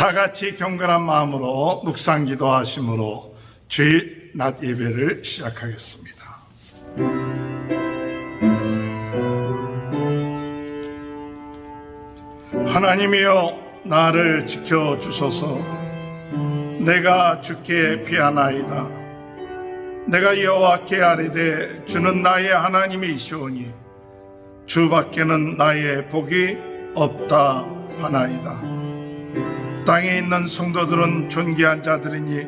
다 같이 경건한 마음으로 묵상 기도하심으로 주일 낮 예배를 시작하겠습니다. 하나님이여 나를 지켜주소서. 내가 주께 피하나이다. 내가 여호와께 아뢰되 주는 나의 하나님이시오니 주밖에는 나의 복이 없다 하나이다. 땅에 있는 성도들은 존귀한 자들이니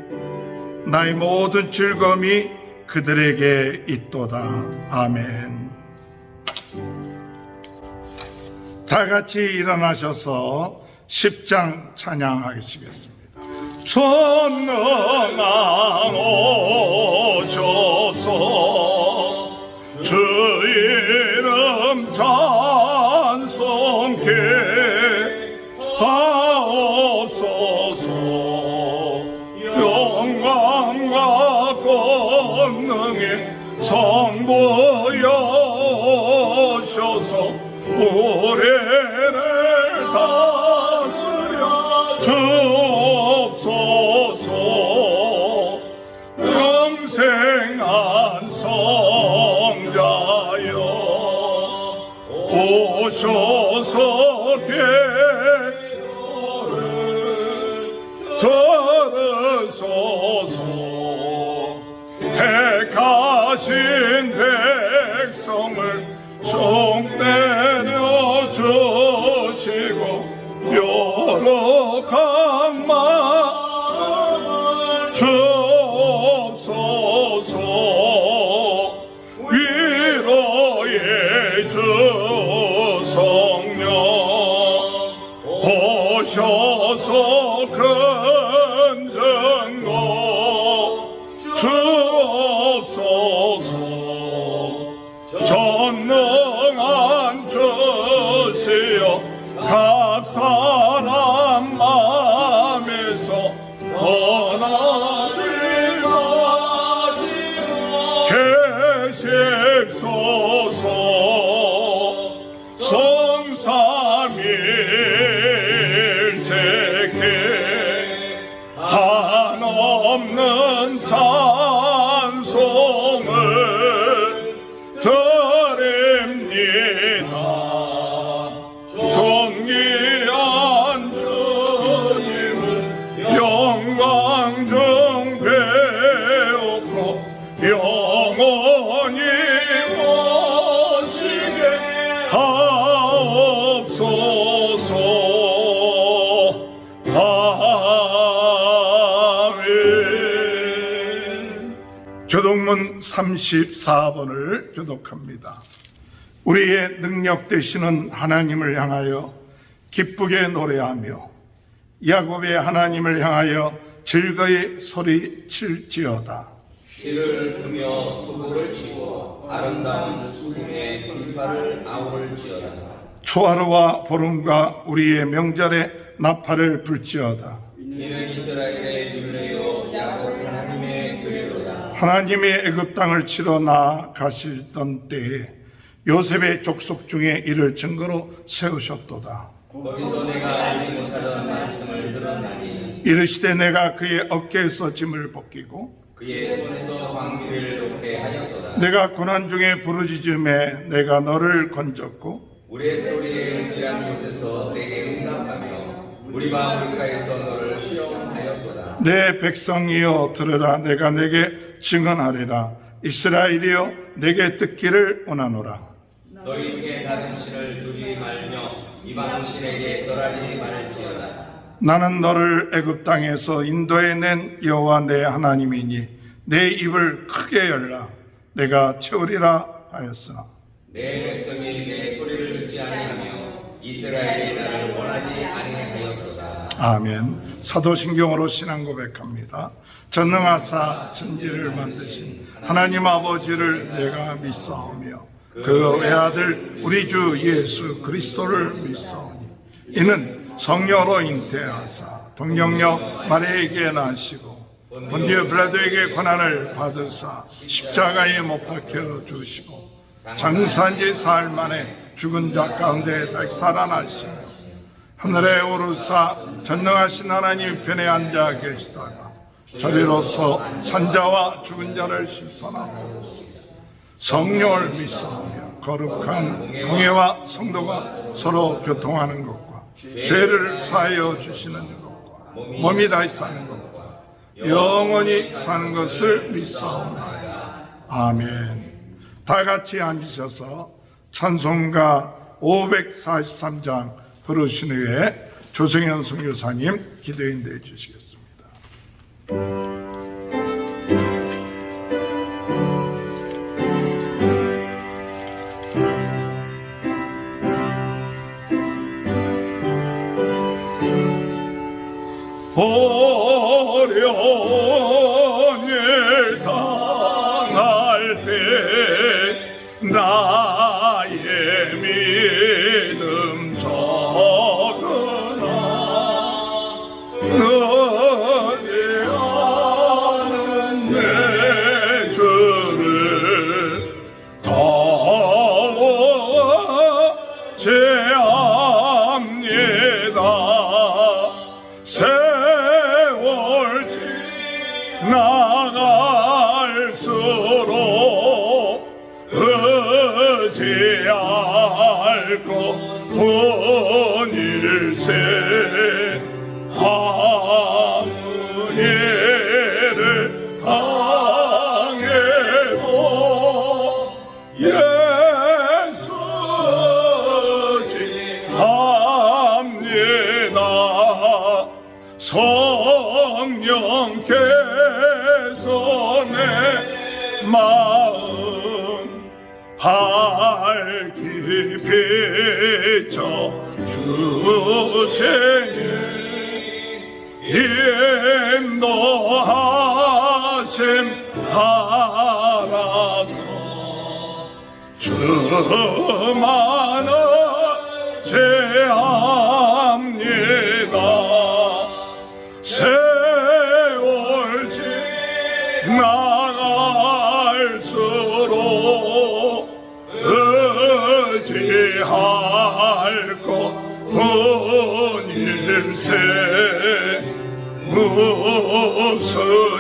나의 모든 즐거움이 그들에게 있도다. 아멘. 다 같이 일어나셔서 10장 찬양하시겠습니다. 전능한 오셔서 주 이름 찬송케 하옵소서. 영광과 권능의 성부여셔서 우리를 다스려 주옵소서. 영생한 성자여 오셔서 들으소서. 택하신 백성을 종내려 주시고 여러 강만 주옵소서. 위로의 주 성령 오셔서 큰 증거 주옵소서. 전능한 주시여 각 사람 마음에서 원하지 마시고 계십소서. 성삼일체께 한없는 찬송을 드립니다. 존귀한 주님을 영광 중 배우고 영원히 모시게 하옵소서. 아멘. 교독문 34번을 교독합니다. 우리의 능력 되시는 하나님을 향하여 기쁘게 노래하며 야곱의 하나님을 향하여 즐거이 소리칠지어다. 실을 끄며 소곡을 치고 아름다운 수금의 빈발을 아우를지어다. 초하루와 보름과 우리의 명절에 나팔을 불지어다. 이는 이스라엘의 율례요 야곱 하나님의 규례로다. 하나님이 애굽 땅을 치러 나아가시던 때에 요셉의 족속 중에 이를 증거로 세우셨도다. 거기서 내가 알지 못하던 말씀을 들었나니 이르시되 내가 그의 어깨에서 짐을 벗기고 그의 손에서 광기를 놓게 하였도다. 내가 고난 중에 부르짖음에 내가 너를 건졌고 우리의 소리에 은밀한 곳에서 내게 응답하며 무리바 물가에서 너를 시험하였도다. 내 백성이여 들으라. 내가 내게 증언하리라. 이스라엘이여 내게 듣기를 원하노라. 너희 중에 다른 신을 두지 말며 이방 신에게 절하지 말지어다. 나는 너를 애굽 땅에서 인도해낸 여호와 내 하나님이니 내 입을 크게 열라. 내가 채우리라 하였으나 내 백성이 내 소리를 듣지 아니하며 이스라엘이 나를 원하지 아니하였도다. 아멘. 사도신경으로 신앙 고백합니다. 전능하사 천지를 만드신 하나님 아버지를 내가 믿사오며 그 외아들 우리 주 예수 그리스도를 믿사오니 이는 성령으로 잉태하사 동정녀 마리아에게 나시고 본디오 빌라도에게 고난을 받으사 십자가에 못 박혀 주시고 장사한 지 사흘 만에 죽은 자 가운데 다시 살아나시며 하늘에 오르사 전능하신 하나님 편에 앉아 계시다가 저리로서 산자와 죽은 자를 심판하고 성령을 믿사오며 거룩한 공예와 성도가 서로 교통하는 것과 죄를 사하여 주시는 것과 몸이 다시 사는 것과 영원히 사는 것을 믿사옵나이다. 아멘. 다 같이 앉으셔서 찬송가 543장 부르신 후에 조성현 선교사님 기도 인도해 주시겠습니다. 어려운 일 당할 때 나의 믿음 적으나 의지하는 내 주를 더욱 제합니다. 세월 지나갈수록 의지할 것뿐일세. 아무 일을 당해도 예수 지합니다. 성령께서 내 마음 밝히 비춰 주시니 인도하심 따라서 주만은 제합니다. 세월 지나갈수록 의지할 것뿐일세. 무슨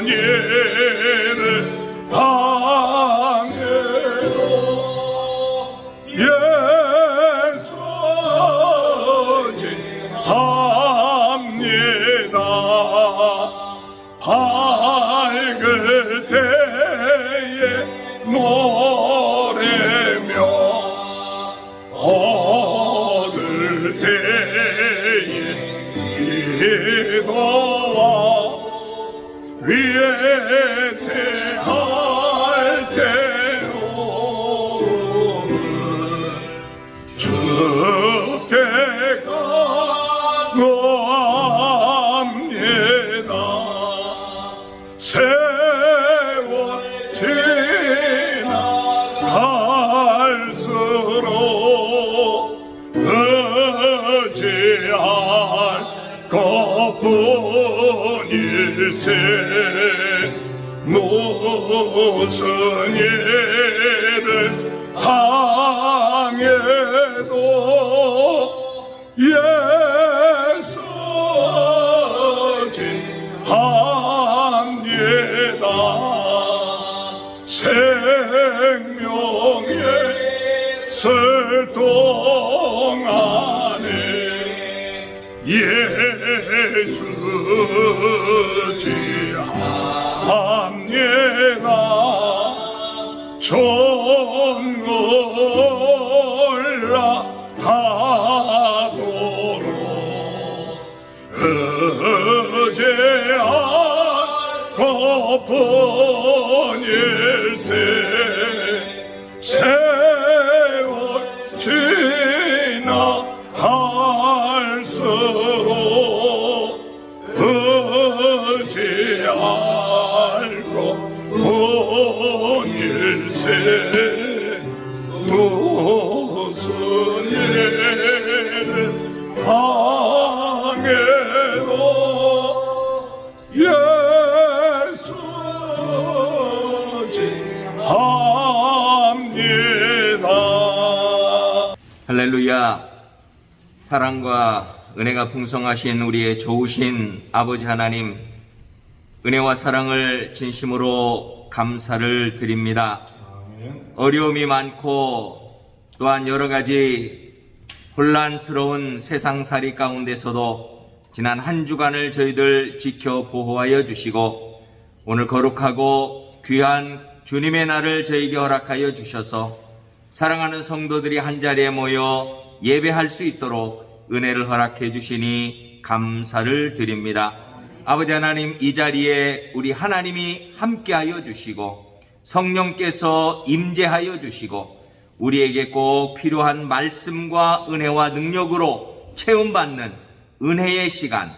일을 당해도 예수 지합니다. 밝을 때에 노래며 얻을 때에 기도와 위에 대할 때로는 주께 간구합니다. 세월 지나갈수록 의지할 것뿐일세. 무슨 일을 당해도 예수 지합니다. 생명의 슬 동안에 예수 지합니다. 존골라 하도록 의지할 것뿐일세. 세월 지나갈수록 의지할 것뿐일세. 무슨 일을 당해도 예수 지합니다. 할렐루야. 사랑과 은혜가 풍성하신 우리의 좋으신 아버지 하나님, 은혜와 사랑을 진심으로 감사를 드립니다. 어려움이 많고 또한 여러 가지 혼란스러운 세상살이 가운데서도 지난 한 주간을 저희들 지켜 보호하여 주시고 오늘 거룩하고 귀한 주님의 날을 저에게 허락하여 주셔서 사랑하는 성도들이 한자리에 모여 예배할 수 있도록 은혜를 허락해 주시니 감사를 드립니다. 아버지 하나님, 이 자리에 우리 하나님이 함께하여 주시고 성령께서 임재하여 주시고 우리에게 꼭 필요한 말씀과 은혜와 능력으로 체험받는 은혜의 시간,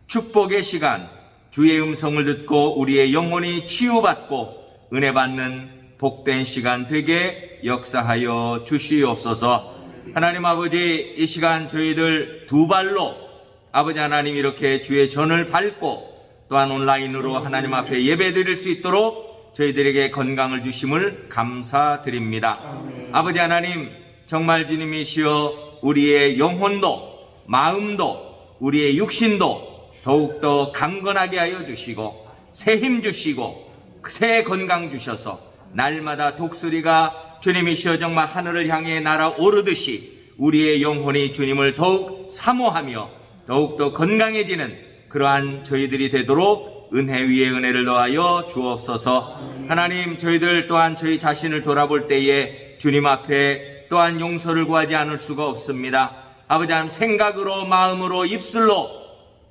축복의 시간, 주의 음성을 듣고 우리의 영혼이 치유받고 은혜 받는 복된 시간 되게 역사하여 주시옵소서. 하나님 아버지, 이 시간 저희들 두 발로 아버지 하나님 이렇게 주의 전을 밟고 또한 온라인으로 하나님 앞에 예배 드릴 수 있도록 저희들에게 건강을 주심을 감사드립니다. 아버지 하나님, 정말 주님이시여 우리의 영혼도 마음도 우리의 육신도 더욱더 강건하게 하여 주시고 새 힘 주시고 새 건강 주셔서 날마다 독수리가 주님이시여 정말 하늘을 향해 날아오르듯이 우리의 영혼이 주님을 더욱 사모하며 더욱더 건강해지는 그러한 저희들이 되도록 은혜 위에 은혜를 더하여 주옵소서. 하나님, 저희들 또한 저희 자신을 돌아볼 때에 주님 앞에 또한 용서를 구하지 않을 수가 없습니다. 아버지 하나님, 생각으로 마음으로 입술로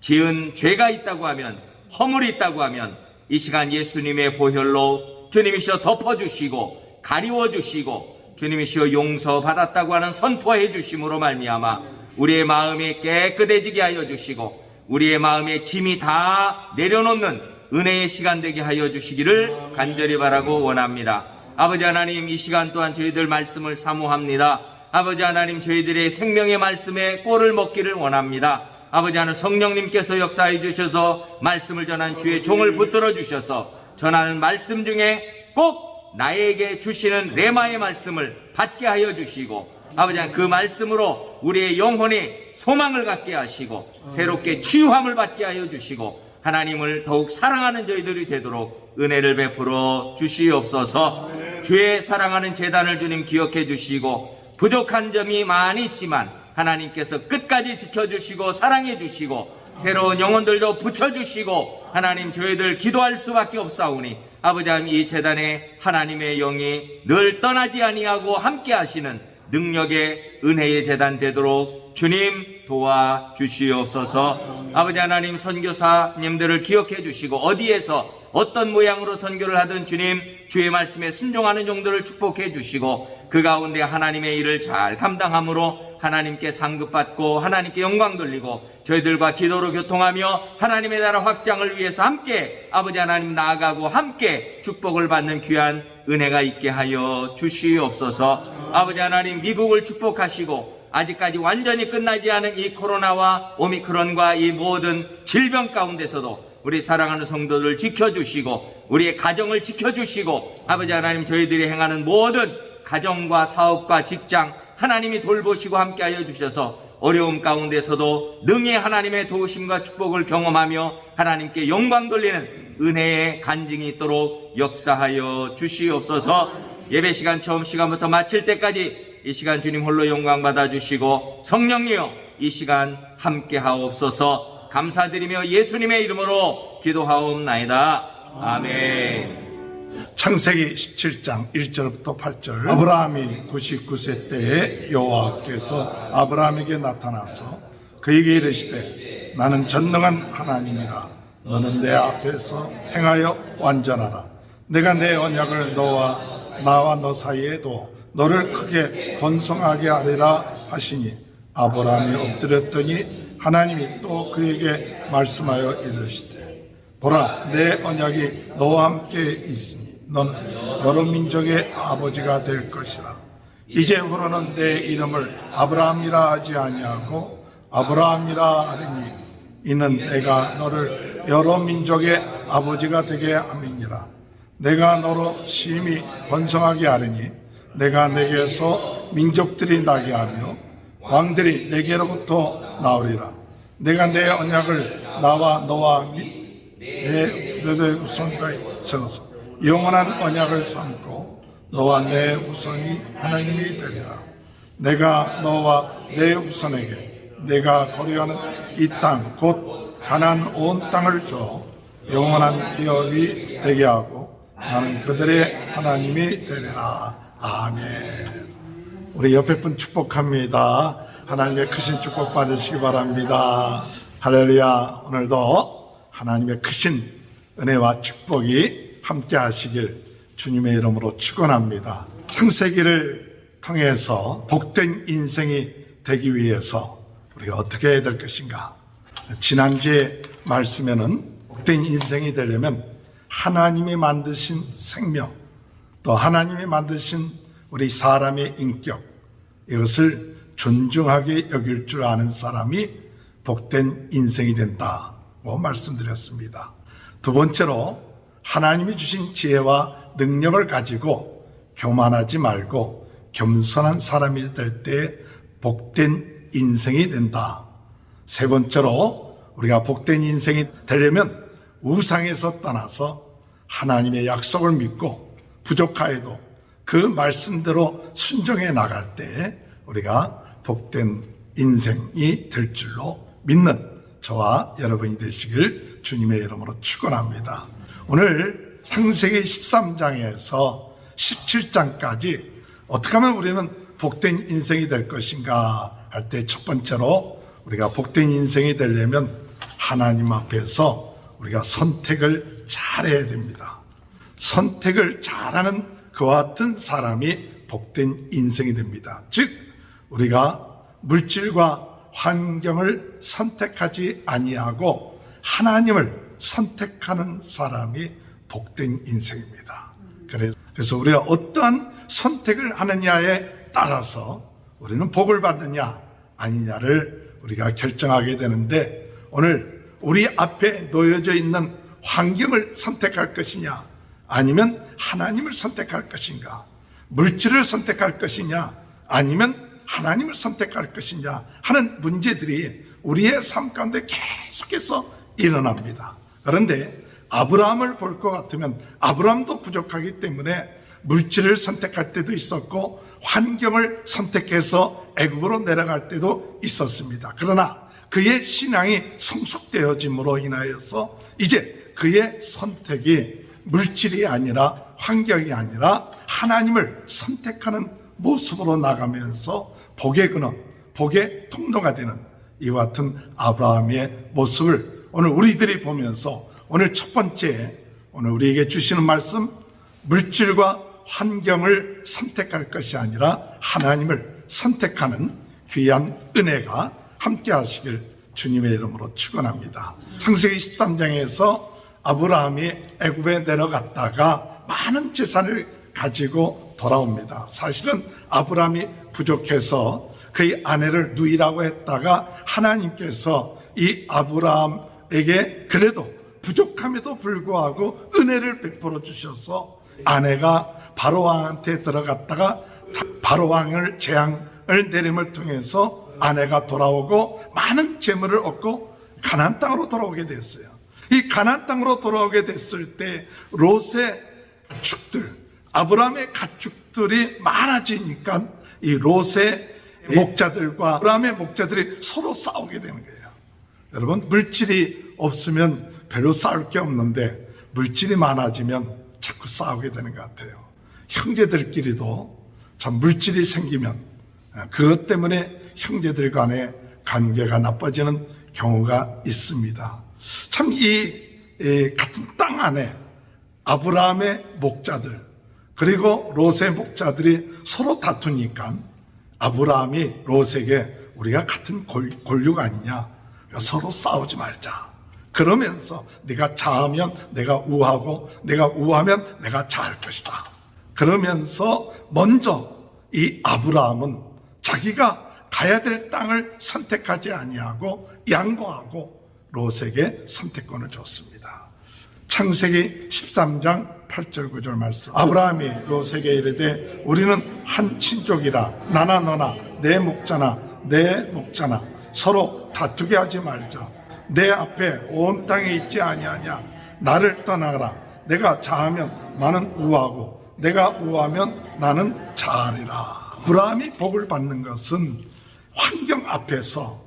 지은 죄가 있다고 하면, 허물이 있다고 하면 이 시간 예수님의 보혈로 주님이시여 덮어주시고 가리워주시고 주님이시여 용서받았다고 하는 선포해 주심으로 말미암아 우리의 마음이 깨끗해지게 하여 주시고 우리의 마음의 짐이 다 내려놓는 은혜의 시간 되게 하여 주시기를 간절히 바라고 원합니다. 아버지 하나님, 이 시간 또한 저희들 말씀을 사모합니다. 아버지 하나님, 저희들의 생명의 말씀에 꼴을 먹기를 원합니다. 아버지 하나님, 성령님께서 역사해 주셔서 말씀을 전한 주의 종을 붙들어 주셔서 전하는 말씀 중에 꼭 나에게 주시는 레마의 말씀을 받게 하여 주시고 아버지 하나님, 그 말씀으로 우리의 영혼이 소망을 갖게 하시고 새롭게 치유함을 받게 하여 주시고 하나님을 더욱 사랑하는 저희들이 되도록 은혜를 베풀어 주시옵소서. 주의 사랑하는 제단을 주님 기억해 주시고 부족한 점이 많이 있지만 하나님께서 끝까지 지켜주시고 사랑해 주시고 새로운 영혼들도 붙여주시고 하나님, 저희들 기도할 수밖에 없사오니 아버지 하나님, 이 제단에 하나님의 영이 늘 떠나지 아니하고 함께 하시는 능력의 은혜의 제단 되도록 주님 도와주시옵소서. 아버지 하나님, 선교사님들을 기억해 주시고 어디에서 어떤 모양으로 선교를 하든 주님 주의 말씀에 순종하는 종들을 축복해 주시고 그 가운데 하나님의 일을 잘 감당함으로 하나님께 상급받고 하나님께 영광 돌리고 저희들과 기도로 교통하며 하나님의 나라 확장을 위해서 함께 아버지 하나님 나아가고 함께 축복을 받는 귀한 은혜가 있게 하여 주시옵소서. 아버지 하나님, 미국을 축복하시고 아직까지 완전히 끝나지 않은 이 코로나와 오미크론과 이 모든 질병 가운데서도 우리 사랑하는 성도들 지켜주시고 우리의 가정을 지켜주시고 아버지 하나님, 저희들이 행하는 모든 가정과 사업과 직장 하나님이 돌보시고 함께하여 주셔서 어려움 가운데서도 능히 하나님의 도우심과 축복을 경험하며 하나님께 영광 돌리는 은혜의 간증이 있도록 역사하여 주시옵소서. 예배 시간 처음 시간부터 마칠 때까지 이 시간 주님 홀로 영광 받아주시고 성령이여 이 시간 함께하옵소서. 감사드리며 예수님의 이름으로 기도하옵나이다. 아멘. 창세기 17장 1절부터 8절. 아브라함이 99세 때에 여호와께서 아브라함에게 나타나서 그에게 이르시되 나는 전능한 하나님이라. 너는 내 앞에서 행하여 완전하라. 내가 내 언약을 나와 너 사이에 두어 너를 크게 번성하게 하리라 하시니 아브라함이 엎드렸더니 하나님이 또 그에게 말씀하여 이르시되 보라, 내 언약이 너와 함께 있으니 너는 여러 민족의 아버지가 될 것이라. 이제부로는 내 이름을 아브라함이라 하지 아니하고 아브라함이라 하리니 이는 내가 너를 여러 민족의 아버지가 되게 함이니라. 내가 너로 심히 번성하게 하리니 내가 내게서 민족들이 나게 하며 왕들이 내게로부터 나오리라. 내가 내 언약을 나와 너와 내 후손 사이에 세워서 영원한 언약을 삼고 너와 내 후손이 하나님이 되리라. 내가 너와 내 후손에게 내가 거류하는 이 땅 곧 가나안 온 땅을 줘 영원한 기업이 되게 하고 나는 그들의 하나님이 되리라. 아멘. 우리 옆에 분 축복합니다. 하나님의 크신 축복 받으시기 바랍니다. 할렐루야. 오늘도 하나님의 크신 은혜와 축복이 함께 하시길 주님의 이름으로 축원합니다. 창세기를 통해서 복된 인생이 되기 위해서 우리가 어떻게 해야 될 것인가? 지난주에 말씀에는 복된 인생이 되려면 하나님이 만드신 생명, 또 하나님이 만드신 우리 사람의 인격, 이것을 존중하게 여길 줄 아는 사람이 복된 인생이 된다고 말씀드렸습니다. 두 번째로 하나님이 주신 지혜와 능력을 가지고 교만하지 말고 겸손한 사람이 될 때 복된 인생이 된다. 세 번째로 우리가 복된 인생이 되려면 우상에서 떠나서 하나님의 약속을 믿고 부족하여도 그 말씀대로 순종해 나갈 때 우리가 복된 인생이 될 줄로 믿는 저와 여러분이 되시길 주님의 이름으로 축원합니다. 오늘 창세기 13장에서 17장까지 어떻게 하면 우리는 복된 인생이 될 것인가 할 때 첫 번째로 우리가 복된 인생이 되려면 하나님 앞에서 우리가 선택을 잘해야 됩니다. 선택을 잘하는 그와 같은 사람이 복된 인생이 됩니다. 즉 우리가 물질과 환경을 선택하지 아니하고 하나님을 선택하는 사람이 복된 인생입니다. 그래서 우리가 어떠한 선택을 하느냐에 따라서 우리는 복을 받느냐 아니냐를 우리가 결정하게 되는데, 오늘 우리 앞에 놓여져 있는 환경을 선택할 것이냐 아니면 하나님을 선택할 것인가, 물질을 선택할 것이냐 아니면 하나님을 선택할 것이냐 하는 문제들이 우리의 삶 가운데 계속해서 일어납니다. 그런데 아브라함을 볼 것 같으면 아브라함도 부족하기 때문에 물질을 선택할 때도 있었고 환경을 선택해서 애굽으로 내려갈 때도 있었습니다. 그러나 그의 신앙이 성숙되어짐으로 인하여서 이제 그의 선택이 물질이 아니라 환경이 아니라 하나님을 선택하는 모습으로 나가면서 복의 근원, 복의 통로가 되는 이와 같은 아브라함의 모습을 오늘 우리들이 보면서 오늘 첫 번째, 오늘 우리에게 주시는 말씀, 물질과 환경을 선택할 것이 아니라 하나님을 선택하는 귀한 은혜가 함께 하시길 주님의 이름으로 축원합니다. 창세기 13장에서 아브라함이 애굽에 내려갔다가 많은 재산을 가지고 돌아옵니다. 사실은 아브라함이 부족해서 그의 아내를 누이라고 했다가 하나님께서 이 아브라함에게 그래도 부족함에도 불구하고 은혜를 베풀어 주셔서 아내가 바로왕한테 들어갔다가 바로왕을 재앙을 내림을 통해서 아내가 돌아오고 많은 재물을 얻고 가나안 땅으로 돌아오게 됐어요. 이 가나안 땅으로 돌아오게 됐을 때 롯의 가축들, 아브라함의 가축들이 많아지니까 이 롯의 목자들과 아브라함의 목자들이 서로 싸우게 되는 거예요. 여러분, 물질이 없으면 별로 싸울 게 없는데 물질이 많아지면 자꾸 싸우게 되는 것 같아요. 형제들끼리도 참 물질이 생기면 그것 때문에 형제들 간의 관계가 나빠지는 경우가 있습니다. 참 이 같은 땅 안에 아브라함의 목자들 그리고 롯의 목자들이 서로 다투니까 아브라함이 롯에게 우리가 같은 골육 아니냐, 서로 싸우지 말자. 그러면서 네가 자하면 내가 우하고 내가 우하면 내가 자할 것이다. 그러면서 먼저 이 아브라함은 자기가 가야 될 땅을 선택하지 아니하고 양보하고 롯에게 선택권을 줬습니다. 창세기 13장 8절 9절 말씀. 아브라함이 롯에게 이르되 우리는 한 친족이라 나나 너나 내 목자나 내 목자나 서로 다투게 하지 말자. 내 앞에 온 땅에 있지 아니하냐. 나를 떠나가라. 내가 자하면 나는 우하고 내가 우하면 나는 자하리라. 아브라함이 복을 받는 것은 환경 앞에서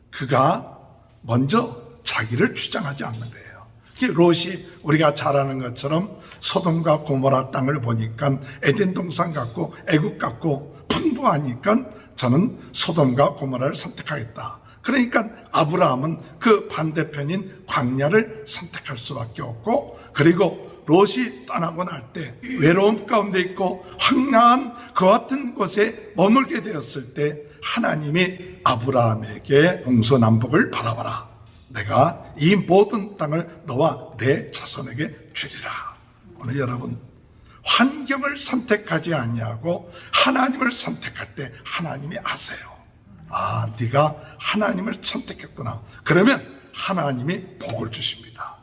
그가 먼저 자기를 주장하지 않는 거예요. 롯이 우리가 잘 아는 것처럼 소돔과 고모라 땅을 보니까 에덴 동산 같고 애국 같고 풍부하니까 저는 소돔과 고모라를 선택하겠다. 그러니까 아브라함은 그 반대편인 광야를 선택할 수밖에 없고, 그리고 롯이 떠나고 날 때 외로움 가운데 있고 황량한 그 같은 곳에 머물게 되었을 때 하나님이 아브라함에게 동서남북을 바라봐라. 내가 이 모든 땅을 너와 내 자손에게 주리라. 오늘 여러분, 환경을 선택하지 아니하고 하나님을 선택할 때 하나님이 아세요. 아, 네가 하나님을 선택했구나. 그러면 하나님이 복을 주십니다.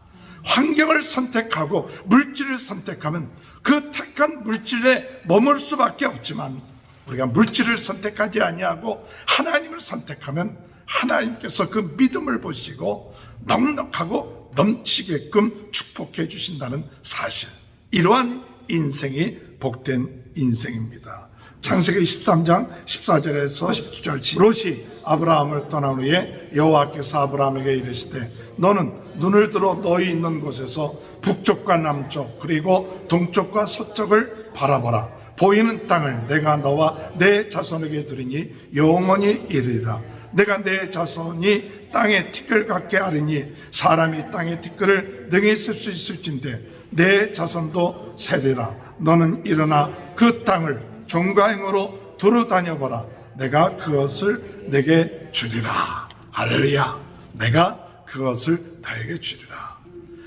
환경을 선택하고 물질을 선택하면 그 택한 물질에 머물 수밖에 없지만, 우리가 물질을 선택하지 아니하고 하나님을 선택하면 하나님께서 그 믿음을 보시고 넉넉하고 넘치게끔 축복해 주신다는 사실, 이러한 인생이 복된 인생입니다. 창세기 13장 14절에서 17절, 롯이 아브라함을 떠난 후에 여호와께서 아브라함에게 이르시되 너는 눈을 들어 너희 있는 곳에서 북쪽과 남쪽 그리고 동쪽과 서쪽을 바라보라. 보이는 땅을 내가 너와 내 자손에게 주리니 영원히 이르리라. 내가 내 자손이 땅에 티끌 같게 하리니 사람이 땅에 티끌을 능히 쓸 수 있을진데 내 자손도 세리라. 너는 일어나 그 땅을 종과 행으로 두루 다녀보라. 내가 그것을 내게 주리라. 할렐루야. 내가 그것을 너에게 주리라.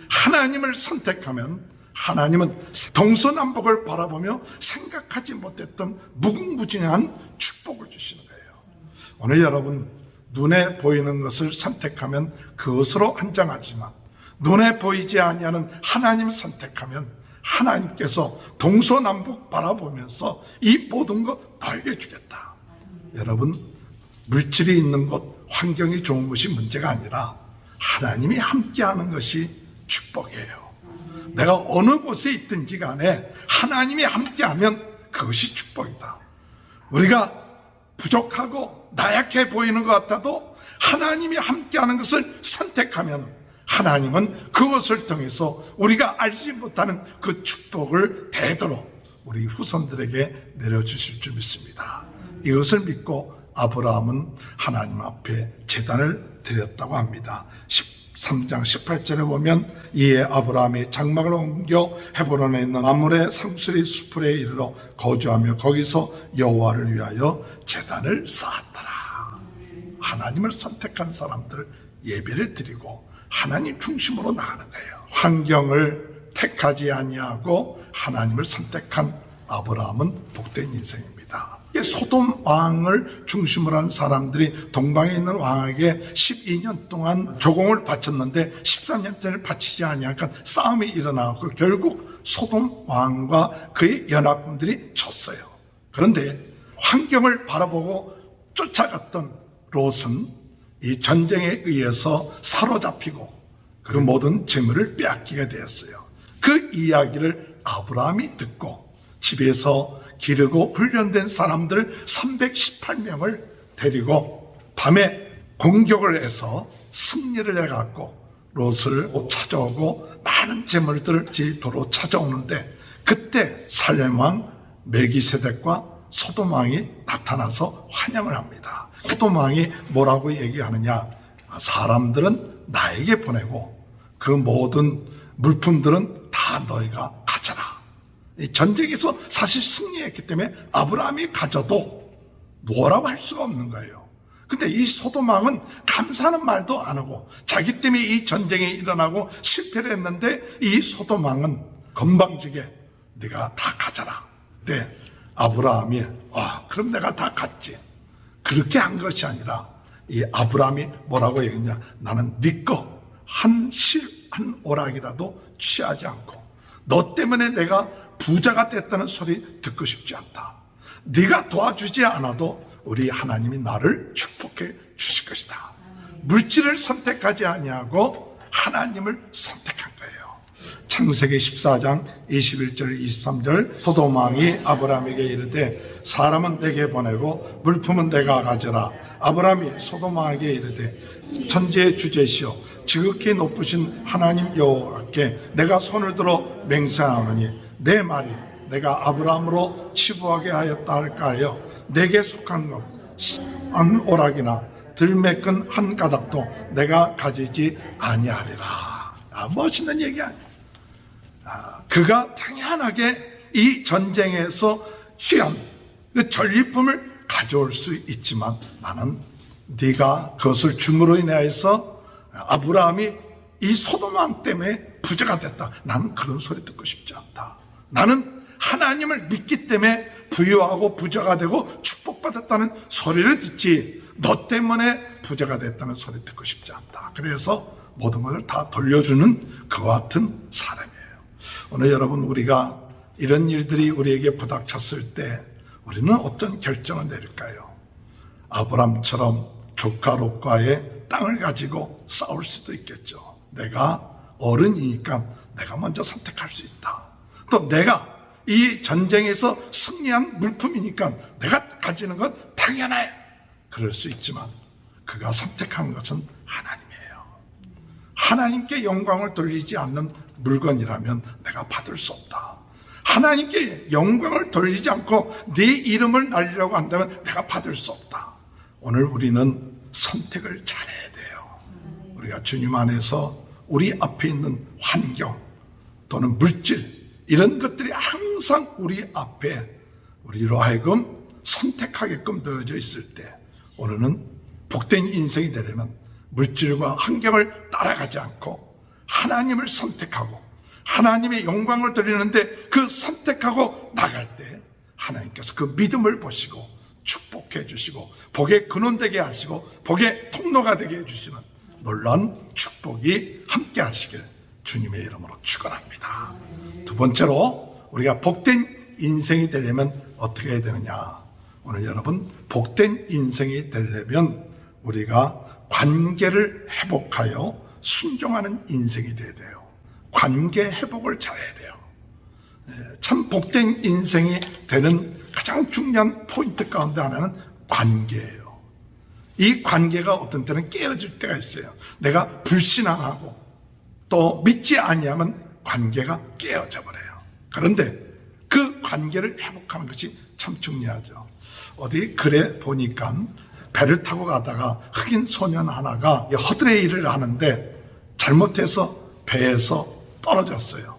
하나님을 선택하면 하나님은 동서남북을 바라보며 생각하지 못했던 무궁무진한 축복을 주시는 거예요. 오늘 여러분, 눈에 보이는 것을 선택하면 그것으로 한정하지만 눈에 보이지 아니하는 하나님을 선택하면 하나님께서 동서남북 바라보면서 이 모든 것 너에게 주겠다. 여러분, 물질이 있는 곳, 환경이 좋은 것이 문제가 아니라 하나님이 함께하는 것이 축복이에요. 내가 어느 곳에 있든지 간에 하나님이 함께하면 그것이 축복이다. 우리가 부족하고 나약해 보이는 것 같아도 하나님이 함께하는 것을 선택하면 하나님은 그것을 통해서 우리가 알지 못하는 그 축복을 대대로 우리 후손들에게 내려주실 줄 믿습니다. 이것을 믿고 아브라함은 하나님 앞에 제단을 드렸다고 합니다. 13장 18절에 보면 이에 아브라함이 장막을 옮겨 헤브론에 있는 마므레 상수리 수풀에 이르러 거주하며 거기서 여호와를 위하여 제단을 쌓았더라. 하나님을 선택한 사람들 예배를 드리고 하나님 중심으로 나가는 거예요. 환경을 택하지 아니하고 하나님을 선택한 아브라함은 복된 인생입니다. 소돔 왕을 중심으로 한 사람들이 동방에 있는 왕에게 12년 동안 조공을 바쳤는데 13년째를 바치지 아니하니까 싸움이 일어나고 결국 소돔 왕과 그의 연합군들이 졌어요. 그런데 환경을 바라보고 쫓아갔던 롯은 이 전쟁에 의해서 사로잡히고 그 모든 재물을 빼앗기게 되었어요. 그 이야기를 아브라함이 듣고 집에서 기르고 훈련된 사람들 318명을 데리고 밤에 공격을 해서 승리를 해갖고 롯을 찾아오고 많은 재물들을 도로 찾아오는데 그때 살렘 왕 멜기세덱과 소돔 왕이 나타나서 환영을 합니다. 소돔 왕이 뭐라고 얘기하느냐? 사람들은 나에게 보내고 그 모든 물품들은 다 너희가 가져라. 이 전쟁에서 사실 승리했기 때문에 아브라함이 가져도 뭐라고 할 수가 없는 거예요. 근데 이 소돔 왕은 감사하는 말도 안 하고 자기 때문에 이 전쟁이 일어나고 실패를 했는데 이 소돔 왕은 건방지게 네가 다 가져라. 네, 아브라함이 그럼 내가 다 갔지. 그렇게 한 것이 아니라 이 아브라함이 뭐라고 얘기했냐? 나는 네 거 한 오락이라도 취하지 않고 너 때문에 내가 부자가 됐다는 소리 듣고 싶지 않다. 네가 도와주지 않아도 우리 하나님이 나를 축복해 주실 것이다. 물질을 선택하지 아니하고 하나님을 선택한 거예요. 창세기 14장 21절 23절 소돔왕이 아브라함에게 이르되 사람은 내게 보내고 물품은 내가 가져라. 아브라함이 소돔왕에게 이르되 천지의 주제시오 지극히 높으신 하나님 여호와께 내가 손을 들어 맹세하노니 내 말이 내가 아브라함으로 치부하게 하였다 할까하여 내게 속한 것 한 오락이나 들매끈 한 가닥도 내가 가지지 아니하리라. 멋있는 얘기 아니야. 그가 당연하게 이 전쟁에서 취한 그 전리품을 가져올 수 있지만 나는 네가 그것을 줌으로 인해서 아브라함이 이 소돔왕 때문에 부자가 됐다. 나는 그런 소리 듣고 싶지 않다. 나는 하나님을 믿기 때문에 부유하고 부자가 되고 축복받았다는 소리를 듣지 너 때문에 부자가 됐다는 소리 듣고 싶지 않다. 그래서 모든 것을 다 돌려주는 그와 같은 사람이에요. 오늘 여러분 우리가 이런 일들이 우리에게 부닥쳤을 때 우리는 어떤 결정을 내릴까요? 아브람처럼 조카 롯과의 땅을 가지고 싸울 수도 있겠죠. 내가 어른이니까 내가 먼저 선택할 수 있다. 또 내가 이 전쟁에서 승리한 물품이니까 내가 가지는 건 당연해. 그럴 수 있지만 그가 선택한 것은 하나님이에요. 하나님께 영광을 돌리지 않는 물건이라면 내가 받을 수 없다. 하나님께 영광을 돌리지 않고 네 이름을 날리려고 한다면 내가 받을 수 없다. 오늘 우리는 선택을 잘해야 돼요. 우리가 주님 안에서 우리 앞에 있는 환경 또는 물질 이런 것들이 항상 우리 앞에 우리로 하여금 선택하게끔 놓여져 있을 때 오늘은 복된 인생이 되려면 물질과 환경을 따라가지 않고 하나님을 선택하고 하나님의 영광을 드리는데 그 선택하고 나갈 때 하나님께서 그 믿음을 보시고 축복해 주시고 복의 근원되게 하시고 복의 통로가 되게 해주시는 놀라운 축복이 함께 하시길 주님의 이름으로 축원합니다. 두 번째로 우리가 복된 인생이 되려면 어떻게 해야 되느냐? 오늘 여러분 복된 인생이 되려면 우리가 관계를 회복하여 순종하는 인생이 돼야 돼요. 관계 회복을 잘해야 돼요. 참 복된 인생이 되는 가장 중요한 포인트 가운데 하나는 관계예요. 이 관계가 어떤 때는 깨어질 때가 있어요. 내가 불신앙하고 또 믿지 아니하면 관계가 깨어져 버려요. 그런데 그 관계를 회복하는 것이 참 중요하죠. 어디 글에 보니까 배를 타고 가다가 흑인 소년 하나가 허드레 일을 하는데 잘못해서 배에서 떨어졌어요.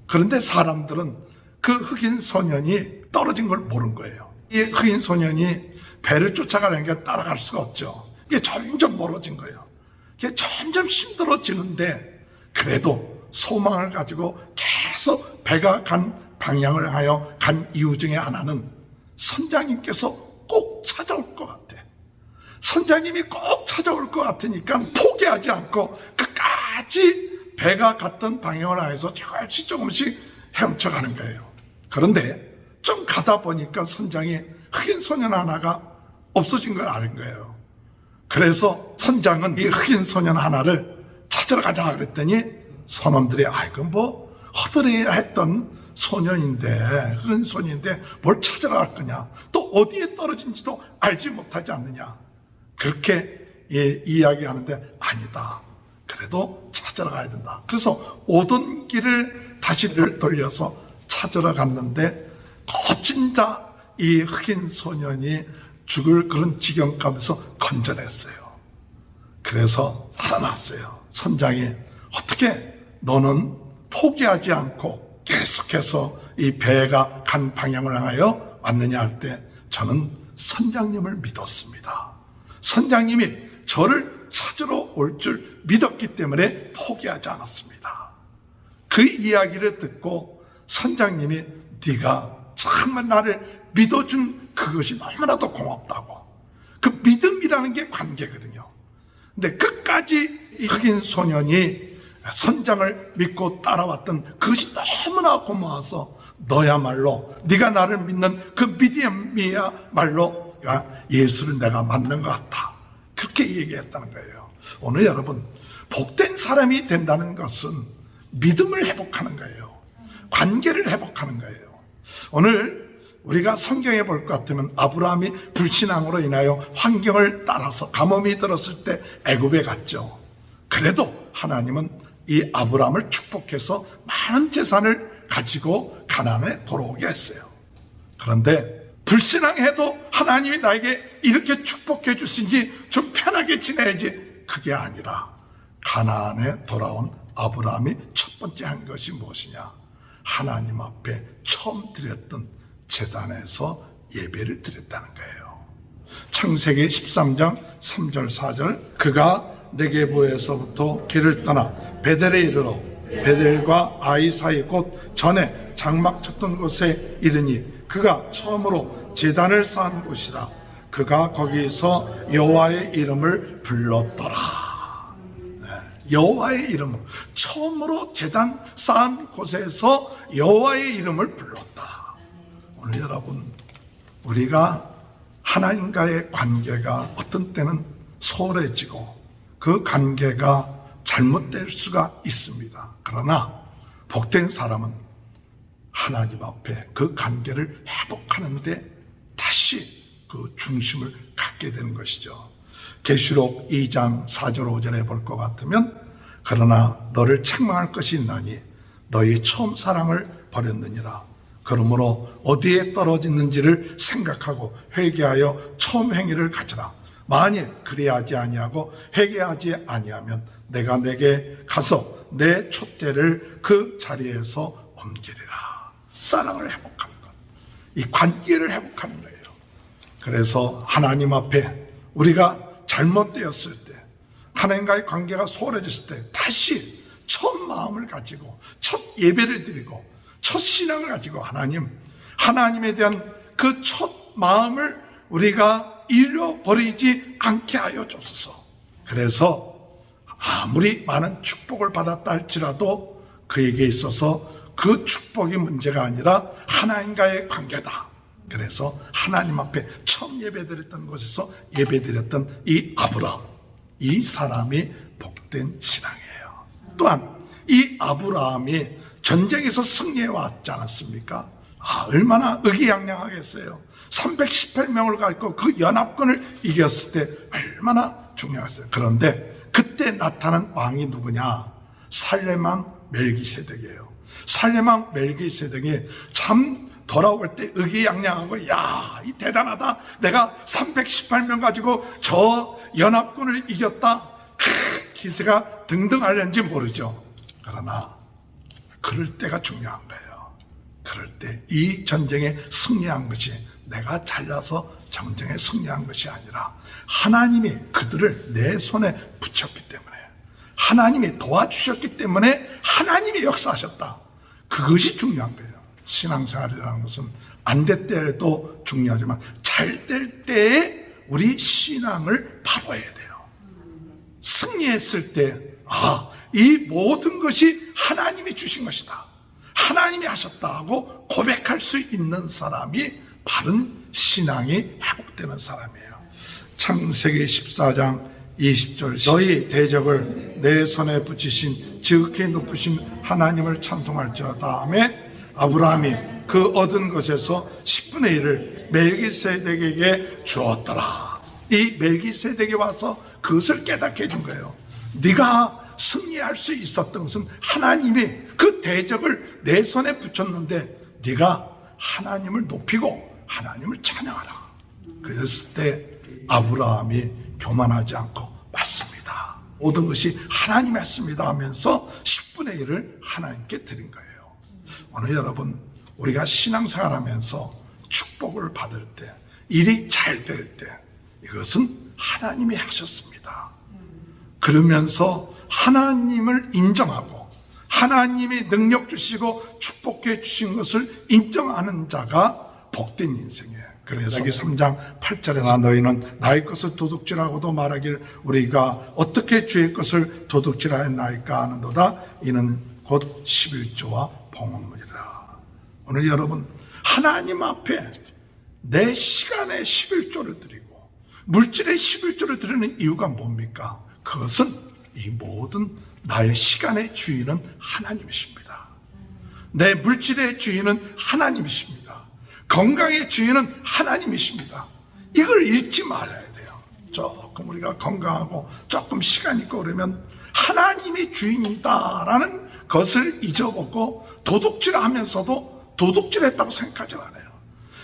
그런데 사람들은 그 흑인 소년이 떨어진 걸 모른 거예요. 이 흑인 소년이 배를 쫓아가는 게 따라갈 수가 없죠. 이게 점점 멀어진 거예요. 이게 점점 힘들어지는데 그래도 소망을 가지고 계속 배가 간 방향을 하여 간 이유 중에 하나는 선장님께서 꼭 찾아올 것 같아. 선장님이 꼭 찾아올 것 같으니까 포기하지 않고 끝까지 배가 갔던 방향을 향해서 조금씩 헤엄쳐가는 거예요. 그런데 좀 가다 보니까 선장이 흑인 소년 하나가 없어진 걸 아는 거예요. 그래서 선장은 이 흑인 소년 하나를 찾으러 가자 그랬더니 선원들이 아이고 뭐 허드레 했던 소년인데 흑인 소년인데 뭘 찾으러 갈 거냐, 또 어디에 떨어진지도 알지 못하지 않느냐, 그렇게 이야기하는데 아니다, 그래도 찾으러 가야 된다. 그래서 오던 길을 다시 돌려서 찾으러 갔는데 거진다 이 흑인 소년이 죽을 그런 지경 가운데서 건져냈어요. 그래서 살아났어요. 선장이 어떻게 너는 포기하지 않고 계속해서 이 배가 간 방향을 향하여 왔느냐 할 때 저는 선장님을 믿었습니다. 선장님이 저를 찾으러 올 줄 믿었기 때문에 포기하지 않았습니다. 그 이야기를 듣고 선장님이 네가 정말 나를 믿어준 그것이 너무나도 고맙다고. 그 믿음이라는 게 관계거든요. 근데 끝까지 이 흑인 소년이 선장을 믿고 따라왔던 그것이 너무나 고마워서 너야말로 네가 나를 믿는 그 믿음이야말로 예수를 내가 만난 것 같다. 그렇게 얘기했다는 거예요. 오늘 여러분, 복된 사람이 된다는 것은 믿음을 회복하는 거예요. 관계를 회복하는 거예요. 오늘 우리가 성경에 볼 것 같으면 아브라함이 불신앙으로 인하여 환경을 따라서 가뭄이 들었을 때 애굽에 갔죠. 그래도 하나님은 이 아브라함을 축복해서 많은 재산을 가지고 가나안에 돌아오게 했어요. 그런데 불신앙해도 하나님이 나에게 이렇게 축복해 주시니 좀 편하게 지내야지, 그게 아니라 가나안에 돌아온 아브라함이 첫 번째 한 것이 무엇이냐? 하나님 앞에 처음 드렸던 제단에서 예배를 드렸다는 거예요. 창세기 13장 3절 4절, 그가 네게보에서부터 길을 떠나 베델에 이르러 베델과 아이 사이 곧 전에 장막 쳤던 곳에 이르니 그가 처음으로 제단을 쌓은 곳이라. 그가 거기서 여호와의 이름을 불렀더라. 여호와의 이름을 처음으로 제단 쌓은 곳에서 여호와의 이름을 불렀다. 오늘 여러분, 우리가 하나님과의 관계가 어떤 때는 소홀해지고 그 관계가 잘못될 수가 있습니다. 그러나 복된 사람은 하나님 앞에 그 관계를 회복하는데 다시 그 중심을 갖게 되는 것이죠. 계시록 2장 4절 5절에 볼 것 같으면, 그러나 너를 책망할 것이 있나니 너희 처음 사랑을 버렸느니라. 그러므로 어디에 떨어졌는지를 생각하고 회개하여 처음 행위를 가져라. 만일 그리하지 아니하고 회개하지 아니하면 내가 내게 가서 내 촛대를 그 자리에서 옮기리라. 사랑을 회복하는 것, 이 관계를 회복하는 거예요. 그래서 하나님 앞에 우리가 잘못되었을 때, 하나님과의 관계가 소홀해졌을 때 다시 첫 마음을 가지고 첫 예배를 드리고 첫 신앙을 가지고 하나님에 대한 그 첫 마음을 우리가 잃어버리지 않게 하여 주옵소서. 그래서 아무리 많은 축복을 받았다 할지라도 그에게 있어서 그 축복이 문제가 아니라 하나님과의 관계다. 그래서 하나님 앞에 처음 예배드렸던 곳에서 예배드렸던 이 아브라함, 이 사람이 복된 신앙이에요. 또한 이 아브라함이 전쟁에서 승리해 왔지 않았습니까? 얼마나 의기양양하겠어요. 318명을 갖고 그 연합군을 이겼을 때 얼마나 중요했어요. 그런데 그때 나타난 왕이 누구냐? 살레만 멜기세덱이에요. 살레만 멜기세덱이 참 돌아올 때 의기양양하고, 야, 이 대단하다. 내가 318명 가지고 저 연합군을 이겼다. 기세가 등등하려는지 모르죠. 그러나 그럴 때가 중요한 거예요. 그럴 때 이 전쟁에 승리한 것이 내가 잘나서 전쟁에 승리한 것이 아니라 하나님이 그들을 내 손에 붙였기 때문에, 하나님이 도와주셨기 때문에 하나님이 역사하셨다. 그것이 중요한 거예요. 신앙생활이라는 것은 안 될 때도 중요하지만 잘 될 때에 우리 신앙을 바라봐야 돼요. 승리했을 때, 이 모든 것이 하나님이 주신 것이다, 하나님이 하셨다 하고 고백할 수 있는 사람이 바른 신앙이 회복되는 사람이에요. 창세기 14장 20절, 너희 대적을 내 손에 붙이신 지극히 높으신 하나님을 찬송할지어다 하며 아브라함이 그 얻은 것에서 10분의 1을 멜기세덱에게 주었더라. 이 멜기세덱이 와서 그것을 깨닫게 해준 거예요. 네가 승리할 수 있었던 것은 하나님이 그 대적을 내 손에 붙였는데 네가 하나님을 높이고 하나님을 찬양하라. 그랬을 때 아브라함이 교만하지 않고 맞습니다, 모든 것이 하나님이 했습니다 하면서 10분의 1을 하나님께 드린 거예요. 오늘 여러분, 우리가 신앙생활하면서 축복을 받을 때, 일이 잘 될 때, 이것은 하나님이 하셨습니다. 그러면서 하나님을 인정하고 하나님이 능력 주시고 축복해 주신 것을 인정하는 자가 복된 인생이에요. 그래서 여기 3장 8절에서 너희는 나의 것을 도둑질하고도 말하길 우리가 어떻게 주의 것을 도둑질하였나이까 하는도다. 이는 곧 11조와 봉헌물이라. 오늘 여러분, 하나님 앞에 내 시간에 11조를 드리고 물질의 11조를 드리는 이유가 뭡니까? 그것은 이 모든 나의 시간의 주인은 하나님이십니다. 내 물질의 주인은 하나님이십니다. 건강의 주인은 하나님이십니다. 이걸 잊지 말아야 돼요. 조금 우리가 건강하고 조금 시간 있고 그러면 하나님이 주인이다라는 것을 잊어먹고 도둑질하면서도 도둑질했다고 생각하지 않아요.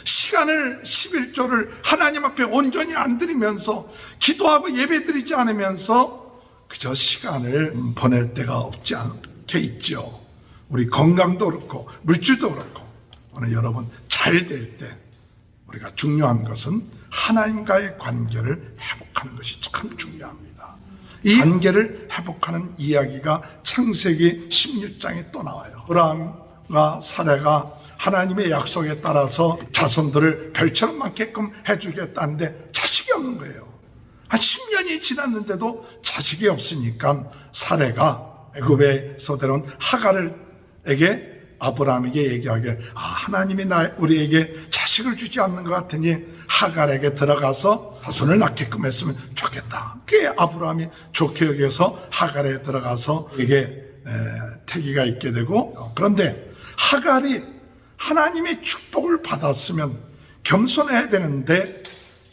시간을 11조를 하나님 앞에 온전히 안 드리면서 기도하고 예배드리지 않으면서 그저 시간을 보낼 때가 없지 않게 있죠. 우리 건강도 그렇고 물질도 그렇고 오늘 여러분 잘 될 때 우리가 중요한 것은 하나님과의 관계를 회복하는 것이 참 중요합니다. 이 관계를 회복하는 이야기가 창세기 16장에 또 나와요. 아브라함과 사레가 하나님의 약속에 따라서 자손들을 별처럼 많게끔 해주겠다는데 자식이 없는 거예요. 한 10년이 지났는데도 자식이 없으니까 사레가 애굽에서 데려온 하갈에게 아브라함에게 얘기하길 하나님이 우리에게 자식을 주지 않는 것 같으니 하갈에게 들어가서 자손을 낳게끔 했으면 좋겠다. 그게 아브라함이 좋게 여겨서 하갈에 들어가서 이게 태기가 있게 되고, 그런데 하갈이 하나님의 축복을 받았으면 겸손해야 되는데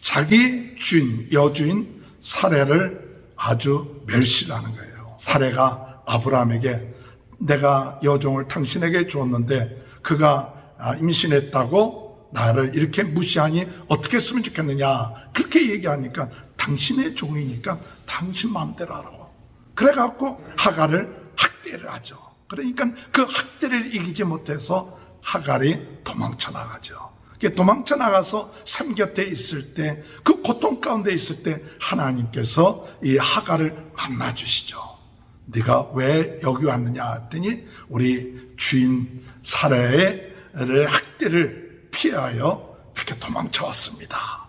자기 주인, 여주인 사레를 아주 멸시를 하는 거예요. 사레가 아브라함에게 내가 여종을 당신에게 주었는데 그가 임신했다고 나를 이렇게 무시하니 어떻게 했으면 좋겠느냐, 그렇게 얘기하니까 당신의 종이니까 당신 마음대로 하라고. 그래갖고 하갈을 학대를 하죠. 그러니까 그 학대를 이기지 못해서 하갈이 도망쳐 나가죠. 도망쳐 나가서 샘 곁에 있을 때, 그 고통 가운데 있을 때 하나님께서 이 하갈을 만나 주시죠. 네가 왜 여기 왔느냐 했더니 우리 주인 사레의 학대를 피하여 그렇게 도망쳐 왔습니다.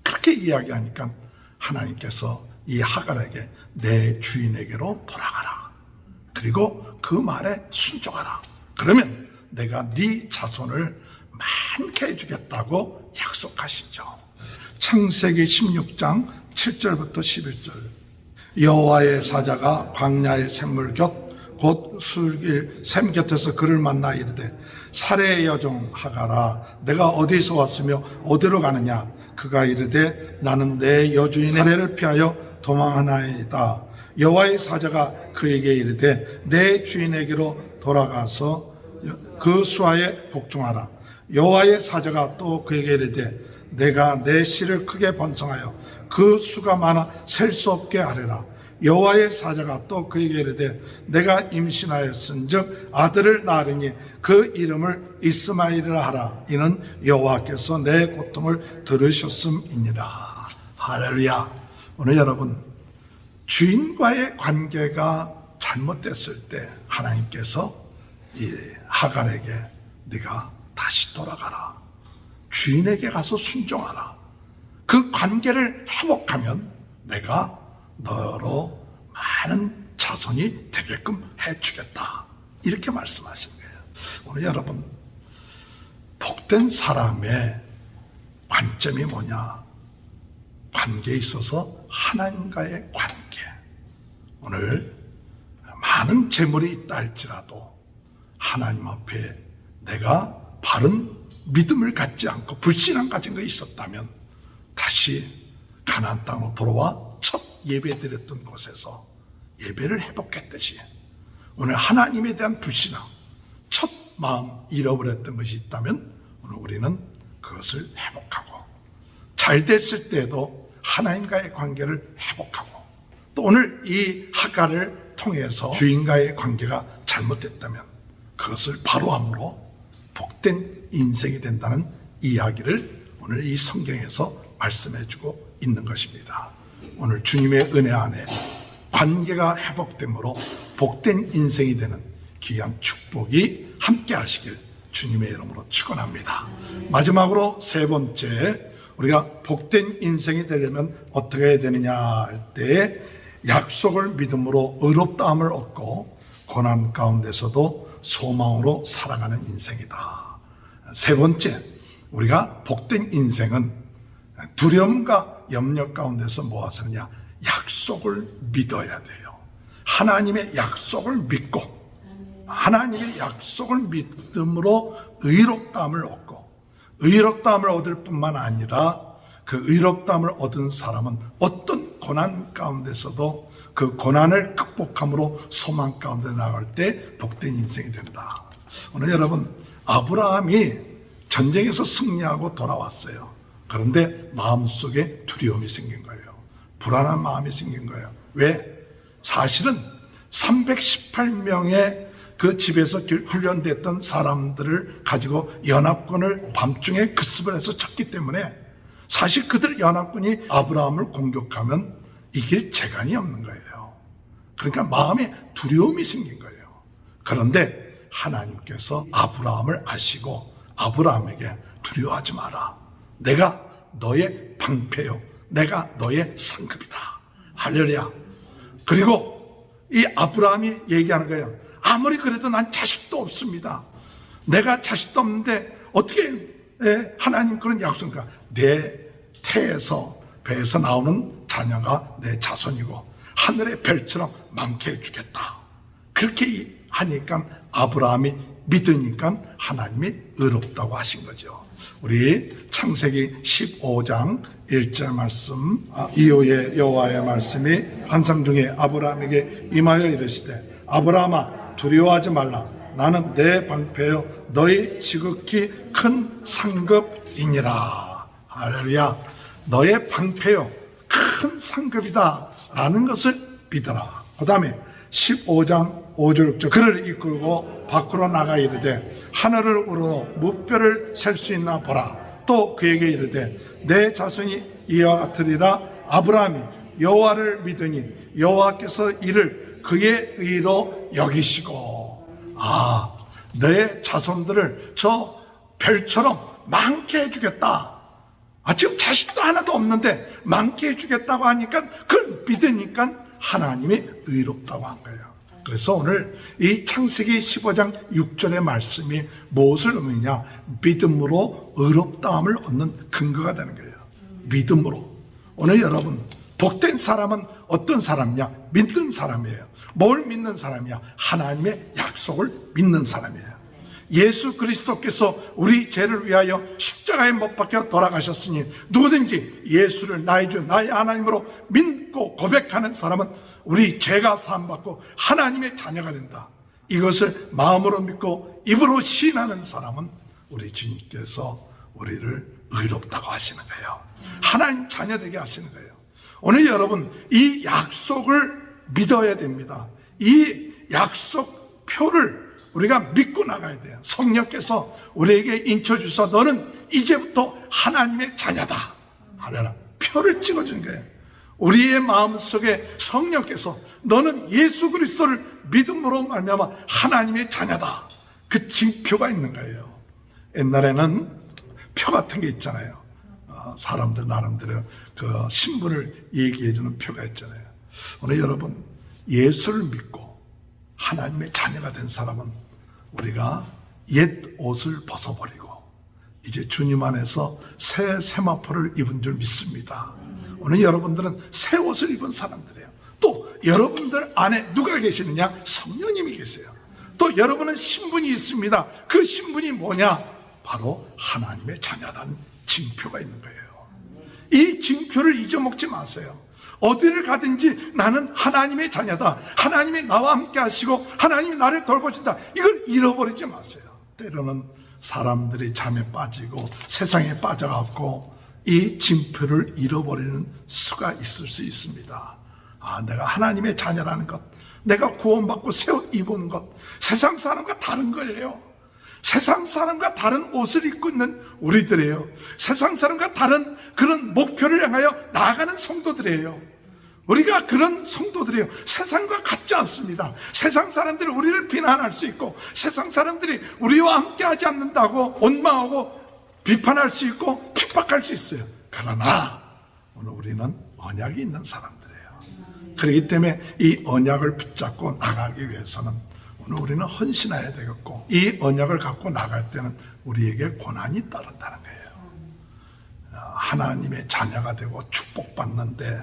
그렇게 이야기하니까 하나님께서 이 하갈에게 내 주인에게로 돌아가라. 그리고 그 말에 순종하라. 그러면 내가 네 자손을 많게 해주겠다고 약속하시죠. 창세기 16장 7절부터 11절. 여호와의 사자가 광야의 샘물 곧 술길 샘 곁에서 그를 만나 이르되 사레의 여종 하갈아, 내가 어디서 왔으며 어디로 가느냐? 그가 이르되 나는 내 여주인 사레를 피하여 도망하나이다. 여호와의 사자가 그에게 이르되 내 주인에게로 돌아가서 그 수하에 복종하라. 여호와의 사자가 또 그에게 이르되 내가 내 씨를 크게 번성하여 그 수가 많아 셀 수 없게 하리라. 여호와의 사자가 또 그에게 이르되 내가 임신하였은즉 아들을 낳으리니 그 이름을 이스마엘이라 하라. 이는 여호와께서 내 고통을 들으셨음이니라. 할렐루야. 오늘 여러분, 주인과의 관계가 잘못됐을 때 하나님께서 이 하갈에게 네가 다시 돌아가라. 주인에게 가서 순종하라. 그 관계를 회복하면 내가 너로 많은 자손이 되게끔 해주겠다. 이렇게 말씀하시는 거예요. 오늘 여러분, 복된 사람의 관점이 뭐냐? 관계에 있어서 하나님과의 관계. 오늘 많은 재물이 있다 할지라도 하나님 앞에 내가 바른 믿음을 갖지 않고 불신앙 가진 거 있었다면 다시 가나안 땅으로 돌아와 첫 예배 드렸던 곳에서 예배를 회복했듯이 오늘 하나님에 대한 불신앙, 첫 마음 잃어버렸던 것이 있다면 오늘 우리는 그것을 회복하고, 잘 됐을 때에도 하나님과의 관계를 회복하고, 또 오늘 이 하갈을 통해서 주인과의 관계가 잘못됐다면 그것을 바로함으로 복된 인생이 된다는 이야기를 오늘 이 성경에서 말씀해주고 있는 것입니다. 오늘 주님의 은혜 안에 관계가 회복됨으로 복된 인생이 되는 귀한 축복이 함께 하시길 주님의 이름으로 축원합니다. 마지막으로 세 번째, 우리가 복된 인생이 되려면 어떻게 해야 되느냐 할 때 약속을 믿음으로 의롭다함을 얻고 고난 가운데서도 소망으로 살아가는 인생이다. 세 번째, 우리가 복된 인생은 두려움과 염려 가운데서 뭐 하느냐? 약속을 믿어야 돼요. 하나님의 약속을 믿고 하나님의 약속을 믿음으로 의롭다함을 얻고 의롭다함을 얻을 뿐만 아니라 그 의롭다함을 얻은 사람은 어떤 고난 가운데서도 그 고난을 극복함으로 소망 가운데 나갈 때 복된 인생이 된다. 오늘 여러분, 아브라함이 전쟁에서 승리하고 돌아왔어요. 그런데 마음속에 두려움이 생긴 거예요. 불안한 마음이 생긴 거예요. 왜? 사실은 318명의 그 집에서 훈련됐던 사람들을 가지고 연합군을 밤중에 급습을 해서 쳤기 때문에 사실 그들 연합군이 아브라함을 공격하면 이길 재간이 없는 거예요. 그러니까 마음에 두려움이 생긴 거예요. 그런데 하나님께서 아브라함을 아시고 아브라함에게 두려워하지 마라. 내가 너의 방패요. 내가 너의 상급이다. 할렐루야. 그리고 이 아브라함이 얘기하는 거예요. 아무리 그래도 난 자식도 없습니다. 내가 자식도 없는데 어떻게 하나님 그런 약속인가? 내 태에서 배에서 나오는 자녀가 내 자손이고 하늘의 별처럼 많게 해주겠다. 그렇게 하니까 아브라함이 믿으니까 하나님이 의롭다고 하신 거죠. 우리 창세기 15장 1절 말씀, 이후에 여호와의 말씀이 환상 중에 아브라함에게 임하여 이르시되 아브라함아 두려워하지 말라. 나는 내 방패요 너희 지극히 큰 상급이니라. 할렐루야. 너의 방패요 큰 상급이다 라는 것을 믿어라. 그 다음에 15장 5절 6절 그를 이끌고 밖으로 나가 이르되 하늘을 우러 무뼈를 셀 수 있나 보라. 또 그에게 이르되 내 자손이 이와 같으리라. 아브라함이 여호와를 믿으니 여호와께서 이를 그의 의로 여기시고 내 자손들을 저 별처럼 많게 해주겠다. 지금 자식도 하나도 없는데 많게 해주겠다고 하니까 그걸 믿으니까 하나님이 의롭다고 한 거예요. 그래서 오늘 이 창세기 15장 6절의 말씀이 무엇을 의미냐? 믿음으로 의롭다함을 얻는 근거가 되는 거예요. 믿음으로. 오늘 여러분, 복된 사람은 어떤 사람이냐? 믿는 사람이에요. 뭘 믿는 사람이야? 하나님의 약속을 믿는 사람이에요. 예수 그리스도께서 우리 죄를 위하여 십자가에 못 박혀 돌아가셨으니 누구든지 예수를 나의 주 나의 하나님으로 믿고 고백하는 사람은 우리 죄가 사함받고 하나님의 자녀가 된다. 이것을 마음으로 믿고 입으로 시인하는 사람은 우리 주님께서 우리를 의롭다고 하시는 거예요. 하나님 자녀 되게 하시는 거예요. 오늘 여러분, 이 약속을 믿어야 됩니다. 이 약속표를 우리가 믿고 나가야 돼요. 성령께서 우리에게 인쳐주셔서 너는 이제부터 하나님의 자녀다. 하려라. 표를 찍어주는 거예요. 우리의 마음속에 성령께서 너는 예수 그리스도를 믿음으로 말미암아 하나님의 자녀다. 그 징표가 있는 거예요. 옛날에는 표 같은 게 있잖아요. 사람들 나름대로 그 신분을 얘기해주는 표가 있잖아요. 오늘 여러분, 예수를 믿고 하나님의 자녀가 된 사람은 우리가 옛 옷을 벗어버리고 이제 주님 안에서 새 세마포를 입은 줄 믿습니다. 오늘 여러분들은 새 옷을 입은 사람들이에요. 또 여러분들 안에 누가 계시느냐? 성령님이 계세요. 또 여러분은 신분이 있습니다. 그 신분이 뭐냐? 바로 하나님의 자녀라는 징표가 있는 거예요. 이 징표를 잊어먹지 마세요. 어디를 가든지 나는 하나님의 자녀다. 하나님이 나와 함께 하시고 하나님이 나를 돌보신다. 이걸 잃어버리지 마세요. 때로는 사람들이 잠에 빠지고 세상에 빠져갖고 이 징표를 잃어버리는 수가 있을 수 있습니다. 내가 하나님의 자녀라는 것, 내가 구원받고 새 옷 입은 것, 세상 사람과 다른 거예요. 세상 사람과 다른 옷을 입고 있는 우리들이에요. 세상 사람과 다른 그런 목표를 향하여 나아가는 성도들이에요. 우리가 그런 성도들이에요. 세상과 같지 않습니다. 세상 사람들이 우리를 비난할 수 있고 세상 사람들이 우리와 함께 하지 않는다고 원망하고 비판할 수 있고 핍박할 수 있어요. 그러나 오늘 우리는 언약이 있는 사람들이에요. 그렇기 때문에 이 언약을 붙잡고 나가기 위해서는 오늘 우리는 헌신해야 되겠고 이 언약을 갖고 나갈 때는 우리에게 고난이 따른다는 거예요. 하나님의 자녀가 되고 축복받는데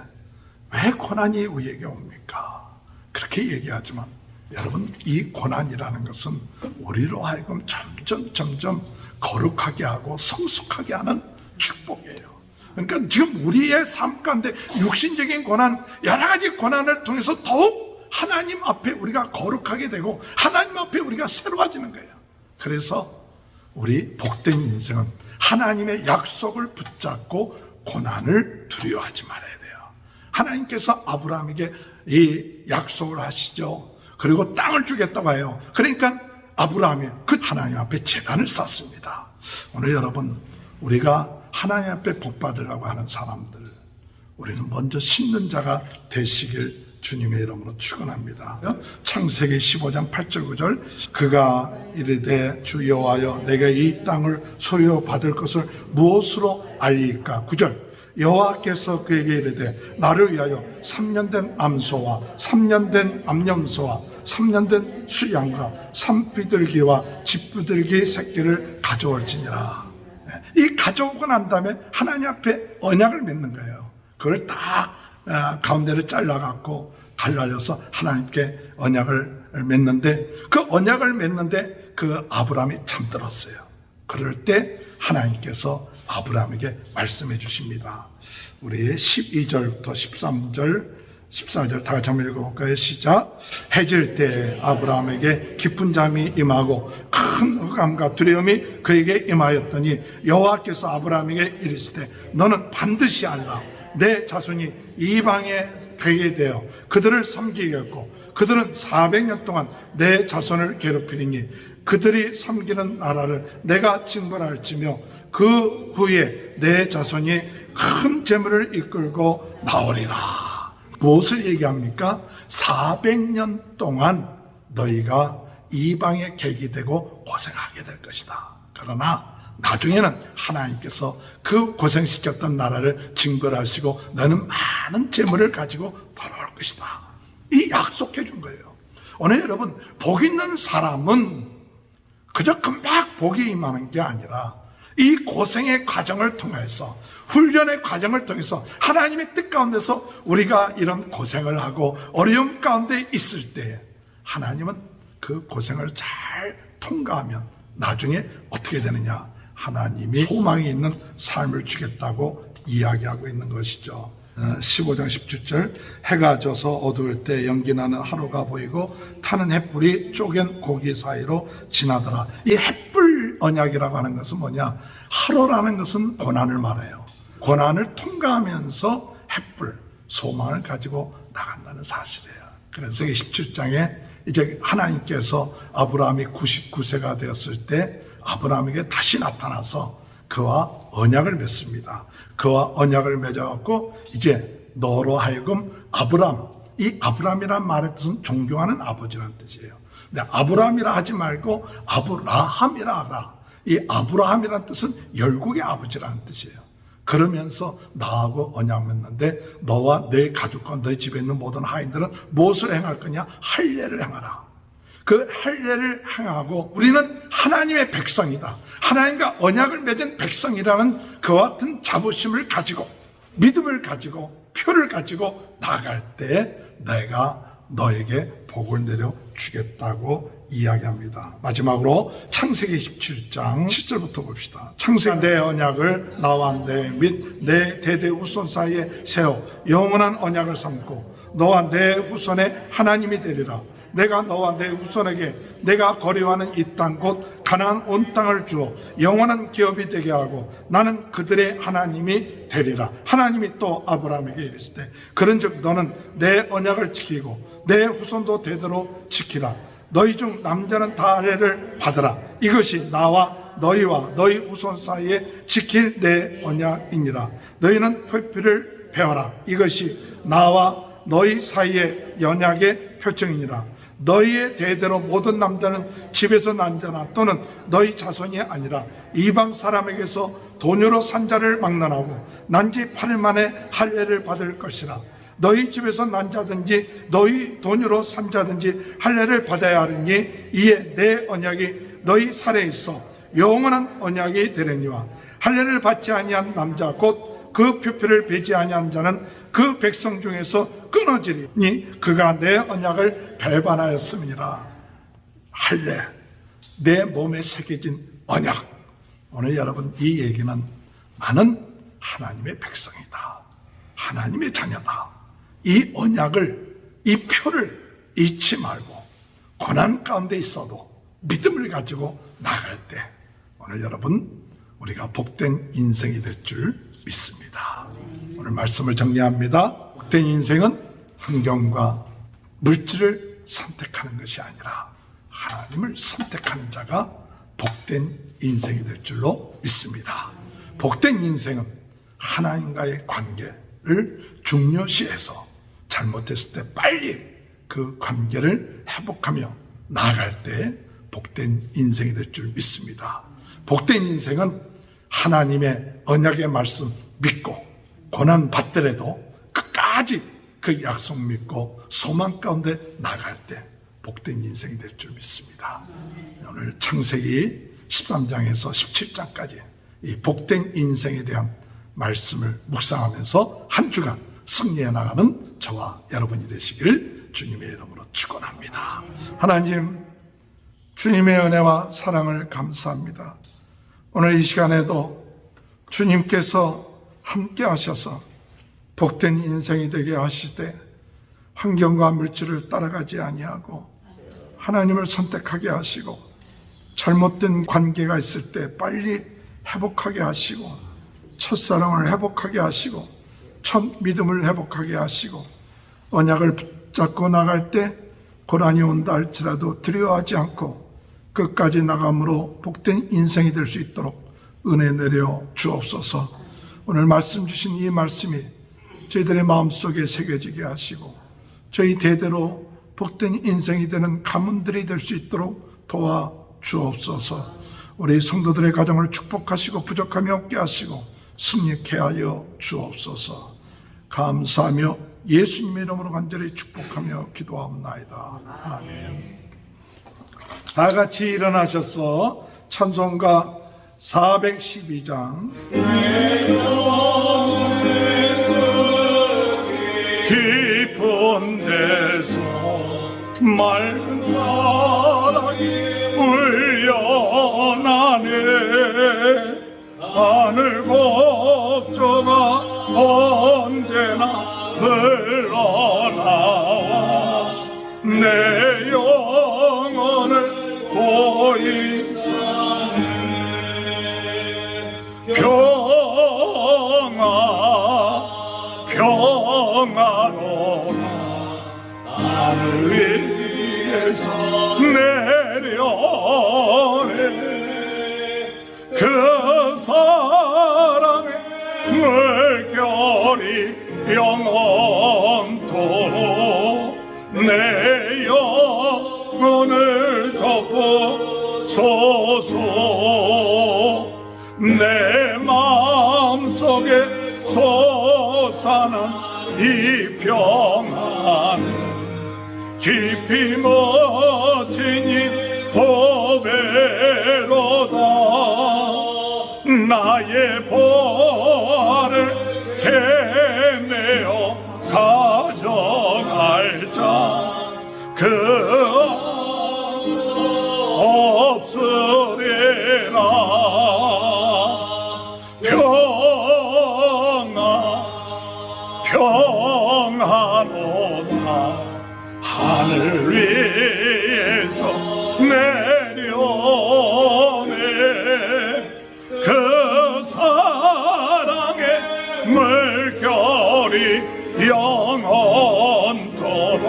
왜 고난이 우리에게 옵니까? 그렇게 얘기하지만 여러분, 이 고난이라는 것은 우리로 하여금 점점 거룩하게 하고 성숙하게 하는 축복이에요. 그러니까 지금 우리의 삶 가운데 육신적인 고난, 여러 가지 고난을 통해서 더욱 하나님 앞에 우리가 거룩하게 되고 하나님 앞에 우리가 새로워지는 거예요. 그래서 우리 복된 인생은 하나님의 약속을 붙잡고 고난을 두려워하지 말아야 돼요. 하나님께서 아브라함에게 이 약속을 하시죠. 그리고 땅을 주겠다고 해요. 그러니까 아브라함이 그 하나님 앞에 제단을 쌓습니다. 오늘 여러분, 우리가 하나님 앞에 복 받으려고 하는 사람들, 우리는 먼저 심는 자가 되시길 주님의 이름으로 축원합니다. 창세기 15장 8절 9절, 그가 이르되 주 여호와여, 내가 이 땅을 소유받을 것을 무엇으로 알리까? 9절, 여호와께서 그에게 이르되 나를 위하여 3년 된 암소와 3년 된 암염소와 3년 된 수양과 산비둘기와 집비둘기 새끼를 가져올지니라. 이 가져오고 난 다음에 하나님 앞에 언약을 맺는 거예요. 그걸 다 가운데를 잘라갖고 갈라져서 하나님께 언약을 맺는데, 그 언약을 맺는데 그 아브라함이 잠들었어요. 그럴 때 하나님께서 아브라함에게 말씀해 주십니다. 우리 12절부터 13절 14절 다 같이 한번 읽어볼까요? 시작. 해질 때 아브라함에게 깊은 잠이 임하고 큰 흑암과 두려움이 그에게 임하였더니 여호와께서 아브라함에게 이르시되 너는 반드시 알라. 내 자손이 이방에 가게 되어 그들을 섬기겠고 그들은 400년 동안 내 자손을 괴롭히리니 그들이 섬기는 나라를 내가 징벌할지며 그 후에 내 자손이 큰 재물을 이끌고 나오리라. 무엇을 얘기합니까? 400년 동안 너희가 이방에 객이 되고 고생하게 될 것이다. 그러나 나중에는 하나님께서 그 고생시켰던 나라를 징벌하시고 너는 많은 재물을 가지고 돌아올 것이다. 이 약속해 준 거예요. 오늘 여러분, 복 있는 사람은 그저 금방 복이 임하는 게 아니라 이 고생의 과정을 통해서, 훈련의 과정을 통해서 하나님의 뜻 가운데서 우리가 이런 고생을 하고 어려움 가운데 있을 때 하나님은 그 고생을 잘 통과하면 나중에 어떻게 되느냐? 하나님이 소망이 있는 삶을 주겠다고 이야기하고 있는 것이죠. 15장 17절, 해가 져서 어두울 때 연기나는 하루가 보이고 타는 햇불이 쪼갠 고기 사이로 지나더라. 이 햇불 언약이라고 하는 것은 뭐냐? 하루라는 것은 고난을 말해요. 고난을 통과하면서 햇불, 소망을 가지고 나간다는 사실이에요. 그래서 17장에 이제 하나님께서 아브라함이 99세가 되었을 때 아브라함에게 다시 나타나서 그와 언약을 맺습니다. 그와 언약을 맺어갖고 이제 너로 하여금 아브라함, 이 아브라함이라는 말의 뜻은 존경하는 아버지라는 뜻이에요. 근데 아브라함이라 하지 말고 아브라함이라 하라. 이 아브라함이라는 뜻은 열국의 아버지라는 뜻이에요. 그러면서 나하고 언약 맺는데 너와 내 가족과 너희 집에 있는 모든 하인들은 무엇을 행할 거냐? 할례를 행하라. 그 할례를 행하고 우리는 하나님의 백성이다. 하나님과 언약을 맺은 백성이라는 그와 같은 자부심을 가지고 믿음을 가지고 표를 가지고 나아갈 때 내가 너에게 복을 내려 주겠다고 이야기합니다. 마지막으로 창세기 17장 7절부터 봅시다. 창세기 내 언약을 나와 내 및 내 대대 후손 사이에 세워 영원한 언약을 삼고 너와 내 후손의 하나님이 되리라. 내가 너와 내 후손에게 내가 거류하는 이 땅 곧 가나안 온 땅을 주어 영원한 기업이 되게 하고 나는 그들의 하나님이 되리라. 하나님이 또 아브라함에게 이르시되 그런즉 너는 내 언약을 지키고 내 후손도 되도록 지키라. 너희 중 남자는 다 할례를 받으라. 이것이 나와 너희와 너희 후손 사이에 지킬 내 언약이니라. 너희는 표피를 베어라. 이것이 나와 너희 사이의 언약의 표징이니라. 너희의 대대로 모든 남자는 집에서 난 자나 또는 너희 자손이 아니라 이방 사람에게서 돈으로 산 자를 막론하고 난 지 8일 만에 할례를 받을 것이라. 너희 집에서 난 자든지 너희 돈으로 산 자든지 할례를 받아야 하리니 이에 내 언약이 너희 살에 있어 영원한 언약이 되려니와 할례를 받지 아니한 남자 곧 그 표표를 베지 아니한 자는 그 백성 중에서 끊어지리니 그가 내 언약을 배반하였음이니라. 할례, 내 몸에 새겨진 언약. 오늘 여러분 이 얘기는 나는 하나님의 백성이다, 하나님의 자녀다. 이 언약을, 이 표를 잊지 말고 고난 가운데 있어도 믿음을 가지고 나갈 때 오늘 여러분 우리가 복된 인생이 될 줄 믿습니다. 오늘 말씀을 정리합니다. 복된 인생은 환경과 물질을 선택하는 것이 아니라 하나님을 선택하는 자가 복된 인생이 될 줄로 믿습니다. 복된 인생은 하나님과의 관계를 중요시해서 잘못했을 때 빨리 그 관계를 회복하며 나아갈 때 복된 인생이 될 줄 믿습니다. 복된 인생은 하나님의 언약의 말씀 믿고 고난 받더라도 끝까지 그 약속 믿고 소망 가운데 나갈 때 복된 인생이 될 줄 믿습니다. 오늘 창세기 13장에서 17장까지 이 복된 인생에 대한 말씀을 묵상하면서 한 주간 승리해 나가는 저와 여러분이 되시기를 주님의 이름으로 축원합니다. 하나님, 주님의 은혜와 사랑을 감사합니다. 오늘 이 시간에도 주님께서 함께 하셔서 복된 인생이 되게 하시되 환경과 물질을 따라가지 아니하고 하나님을 선택하게 하시고 잘못된 관계가 있을 때 빨리 회복하게 하시고 첫사랑을 회복하게 하시고 첫 믿음을 회복하게 하시고 언약을 붙잡고 나갈 때 고난이 온다 할지라도 두려워하지 않고 끝까지 나감으로 복된 인생이 될 수 있도록 은혜 내려 주옵소서. 오늘 말씀 주신 이 말씀이 저희들의 마음속에 새겨지게 하시고 저희 대대로 복된 인생이 되는 가문들이 될 수 있도록 도와 주옵소서. 우리 성도들의 가정을 축복하시고 부족함이 없게 하시고 승리케 하여 주옵소서. 감사하며 예수님의 이름으로 간절히 축복하며 기도하옵나이다. 아멘. 다 같이 일어나셔서 찬송가 412장 깊은 데서 맑은 바람이 울려나네. 하늘 걱정아 언제나 흘러나와 내 영혼을 보이사네. 평화로라 하늘 위에서 내려오네. 그 사랑의 물결이 영원토록 내 영혼을 덮어소서. 내 마음속에 솟아난 이 평안은 깊이 멋진 이 보배로다. 나의 보화를 캐내어 가져갈 자 그 없으리라. 평안하도다 하늘 위에서 내려오네. 그 사랑의 물결이 영원토록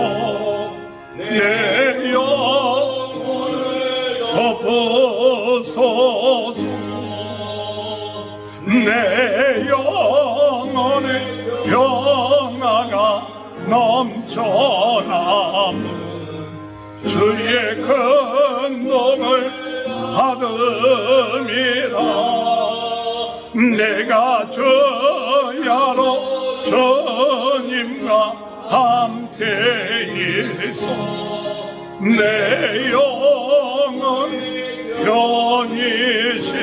내 영혼을 덮어소서. 내 영혼의 평화가 넘쳐남은 주의 큰 복을 받음이라. 내가 주야로 주님과 함께 있어 내 영혼 편이시니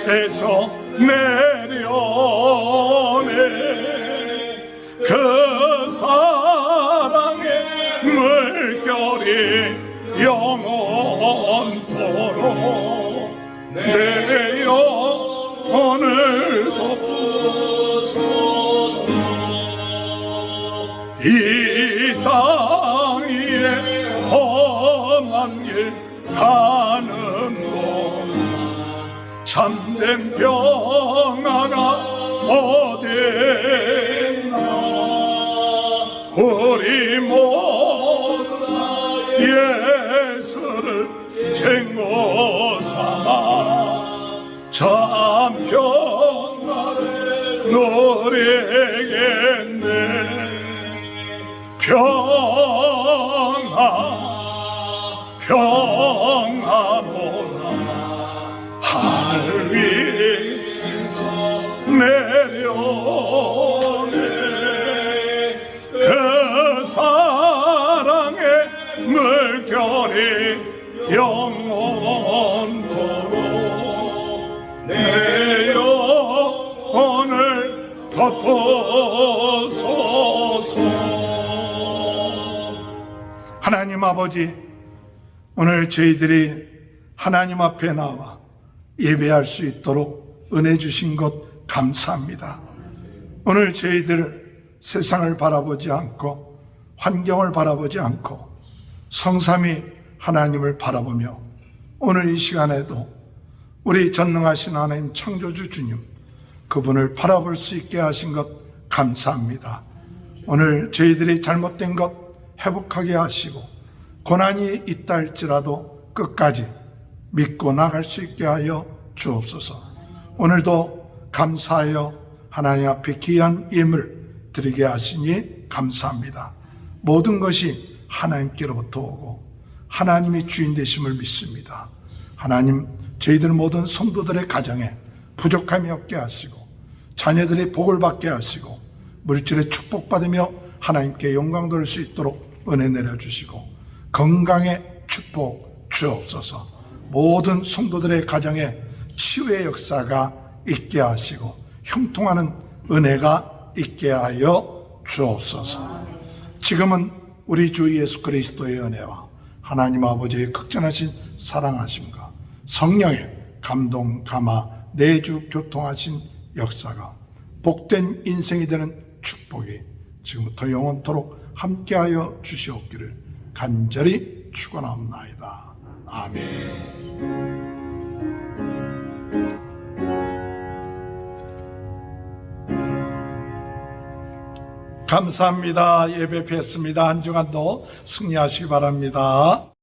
에서 내려오네. 그 사랑의 물결이 영원토록 내 영혼을 덮으소서. 이 땅 위에 험한 길 가는 동안 참된 평화가 어디나. 우리 모두 다 예수를 쟁고 삼아 참 평화를 누리겠네. 평화보다 하늘 위에서 내려오네. 그 사랑의 물결이 영원토록 내 영혼을 덮어소서. 하나님 아버지, 오늘 저희들이 하나님 앞에 나와 예배할 수 있도록 은혜 주신 것 감사합니다. 오늘 저희들 세상을 바라보지 않고 환경을 바라보지 않고 성삼위 하나님을 바라보며 오늘 이 시간에도 우리 전능하신 하나님 창조주 주님 그분을 바라볼 수 있게 하신 것 감사합니다. 오늘 저희들이 잘못된 것 회복하게 하시고 고난이 있다 할지라도 끝까지 믿고 나갈 수 있게 하여 주옵소서. 오늘도 감사하여 하나님 앞에 귀한 예물 드리게 하시니 감사합니다. 모든 것이 하나님께로부터 오고 하나님이 주인 되심을 믿습니다. 하나님, 저희들 모든 성도들의 가정에 부족함이 없게 하시고 자녀들의 복을 받게 하시고 물질의 축복받으며 하나님께 영광 돌릴 수 있도록 은혜 내려주시고 건강의 축복 주옵소서. 모든 성도들의 가정에 치유의 역사가 있게 하시고 형통하는 은혜가 있게 하여 주옵소서. 지금은 우리 주 예수 그리스도의 은혜와 하나님 아버지의 극진하신 사랑하심과 성령의 감동 감화 내주 교통하신 역사가 복된 인생이 되는 축복이 지금부터 영원토록 함께하여 주시옵기를 간절히 축원합니다. 아멘. 감사합니다. 예배 뵙습니다. 한 주간도 승리하시기 바랍니다.